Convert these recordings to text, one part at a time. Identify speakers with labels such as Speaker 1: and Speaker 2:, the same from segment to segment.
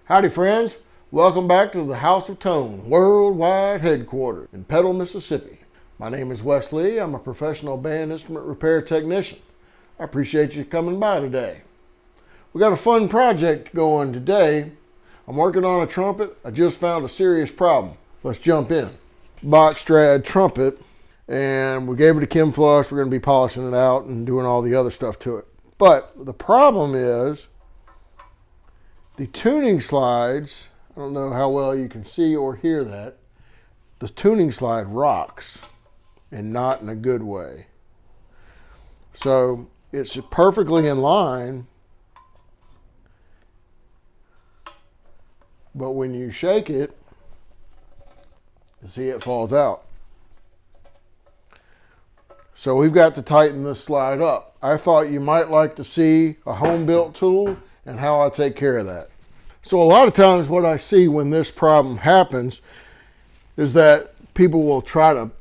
Speaker 1: Howdy friends, welcome back to the House of Tone worldwide headquarters in Petal, Mississippi. My name is Wes Lee. I'm a professional band instrument repair technician. I appreciate you coming by today. We got a fun project going today. I'm working on a trumpet. I just found a serious problem. Let's jump in. Box Strad trumpet, and we gave it a Kim flush. We're going to be polishing it out and doing all the other stuff to it. But the problem is the tuning slides. I don't know how well you can see or hear that. The tuning slide rocks, and not in a good way. So it's perfectly in line, but when you shake it, you see it falls out. So we've got to tighten this slide up. I thought you might like to see a home-built tool and how I take care of that. So a lot of times what I see when this problem happens is that people will try to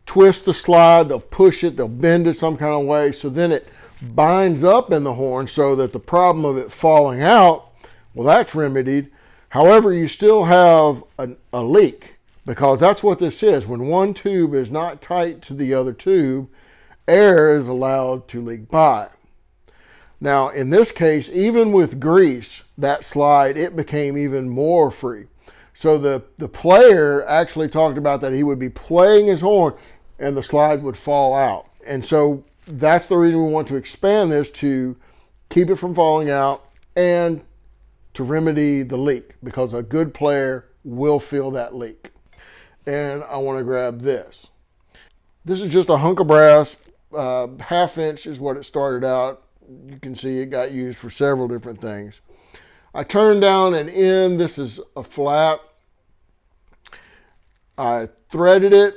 Speaker 1: twist the slide, they'll push it, they'll bend it some kind of way, so then it binds up in the horn so that the problem of it falling out, well, that's remedied. However, you still have a leak, because that's what this is. When one tube is not tight to the other tube, air is allowed to leak by. Now, in this case, even with grease, that slide, it became even more free. So the player actually talked about that he would be playing his horn and the slide would fall out. And so that's the reason we want to expand this, to keep it from falling out and to remedy the leak, because a good player will feel that leak. And I want to grab this. This is just a hunk of brass, 1/2 inch is what it started out. You can see it got used for several different things. I turned down and in. This is a flat. I threaded it,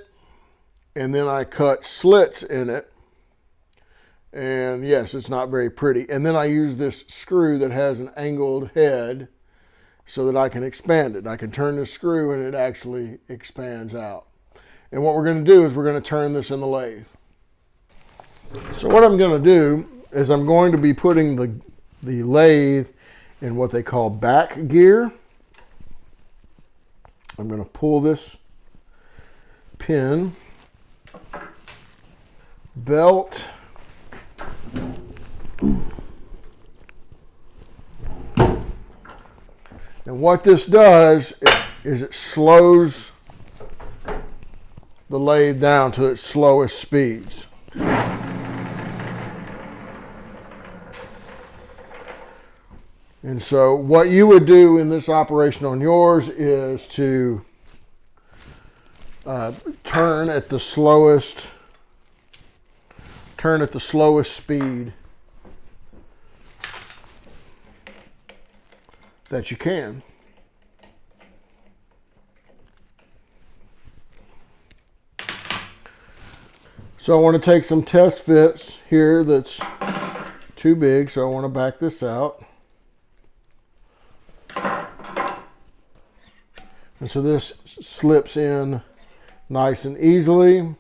Speaker 1: and then I cut slits in it. And yes, it's not very pretty. And then I use this screw that has an angled head so that I can expand it. I can turn this screw and it actually expands out. And what we're going to do is we're going to turn this in the lathe. So what I'm going to do is I'm going to be putting the lathe in what they call back gear. I'm going to pull this pin, belt, and what this does is it slows the lathe down to its slowest speeds. And so what you would do in this operation on yours is to turn at the slowest speed that you can. So I want to take some test fits here that's too big, so I want to back this out. And so this slips in nice and easily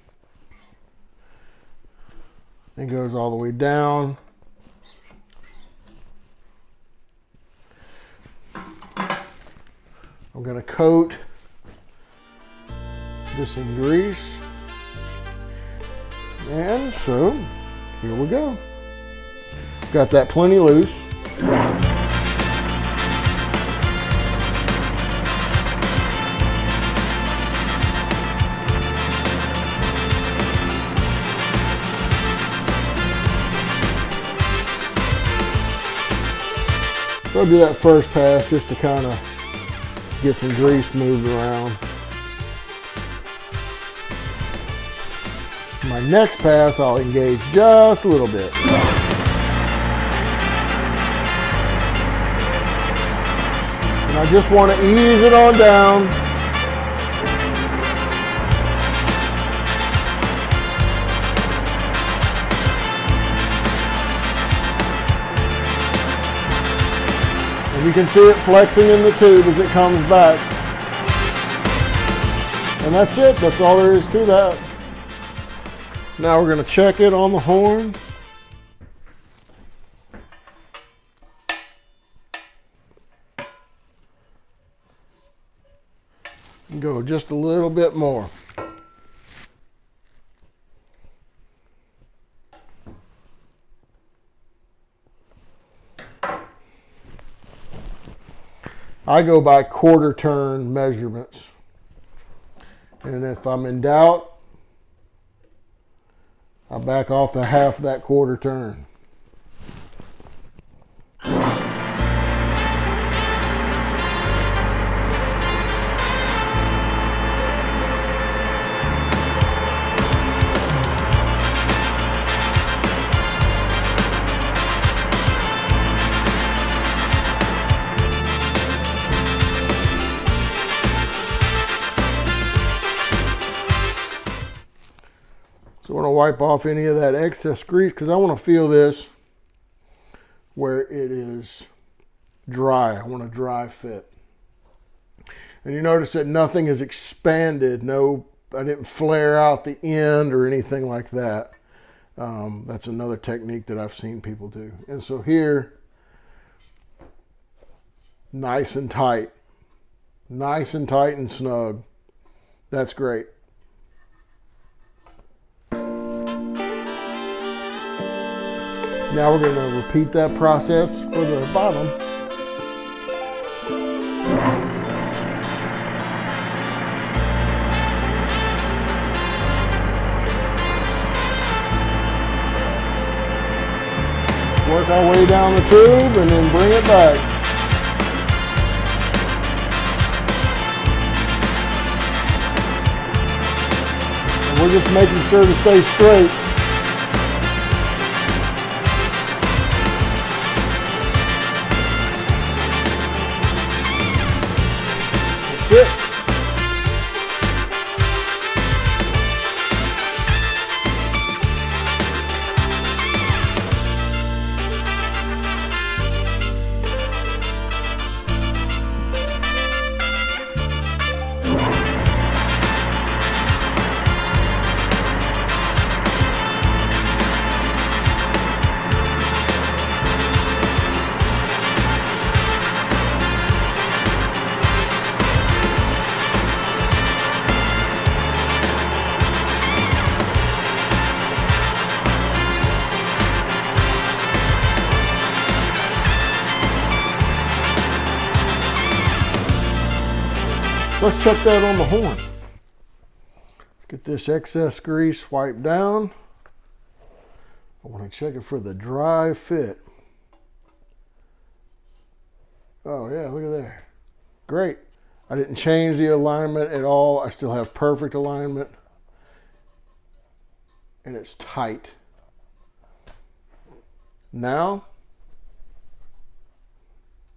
Speaker 1: and goes all the way down. I'm going to coat this in grease. And so here we go. Got that plenty loose. So I'll do that first pass just to kind of get some grease moved around. My next pass, I'll engage just a little bit. And I just want to ease it on down. And you can see it flexing in the tube as it comes back. And that's it. That's all there is to that. Now we're going to check it on the horn. Go just a little bit more. I go by quarter turn measurements. And if I'm in doubt, I back off to half that quarter turn. So I want to wipe off any of that excess grease because I want to feel this where it is dry. I want a dry fit. And you notice that nothing is expanded. No, I didn't flare out the end or anything like that. That's another technique that I've seen people do. And so here, nice and tight. Nice and tight and snug. That's great. Now we're going to repeat that process for the bottom. Work our way down the tube and then bring it back. And we're just making sure to stay straight. That's it. Let's check that on the horn. Let's get this excess grease wiped down. I want to check it for the dry fit. Oh yeah, look at there. Great. I didn't change the alignment at all. I still have perfect alignment. And it's tight. Now,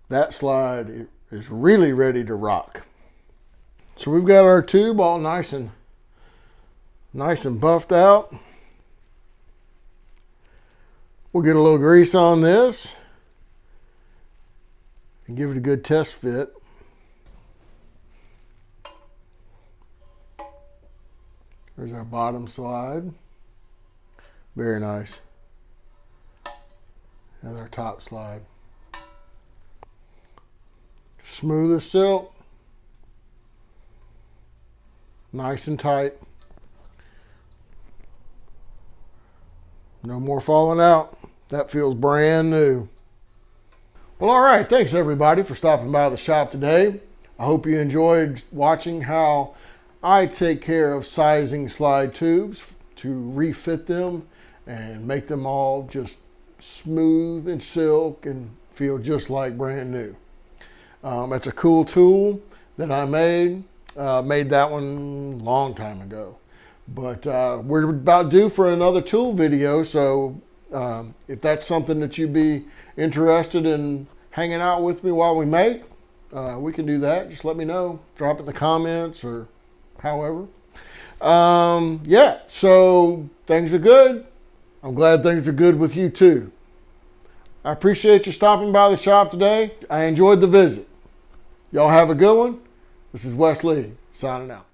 Speaker 1: that slide is really ready to rock. So we've got our tube all nice and buffed out. We'll get a little grease on this and give it a good test fit. There's our bottom slide. Very nice. And our top slide. Smooth as silk. Nice and tight. No more falling out. That feels brand new. Well, all right. Thanks everybody for stopping by the shop today. I hope you enjoyed watching how I take care of sizing slide tubes to refit them and make them all just smooth and silk and feel just like brand new. It's a cool tool that I made. Made that one a long time ago, but we're about due for another tool video. So if that's something that you'd be interested in hanging out with me while we make, we can do that. Just let me know. Drop it in the comments or however. Yeah, so things are good. I'm glad things are good with you too. I appreciate you stopping by the shop today. I enjoyed the visit. Y'all have a good one. This is Wes Lee signing out.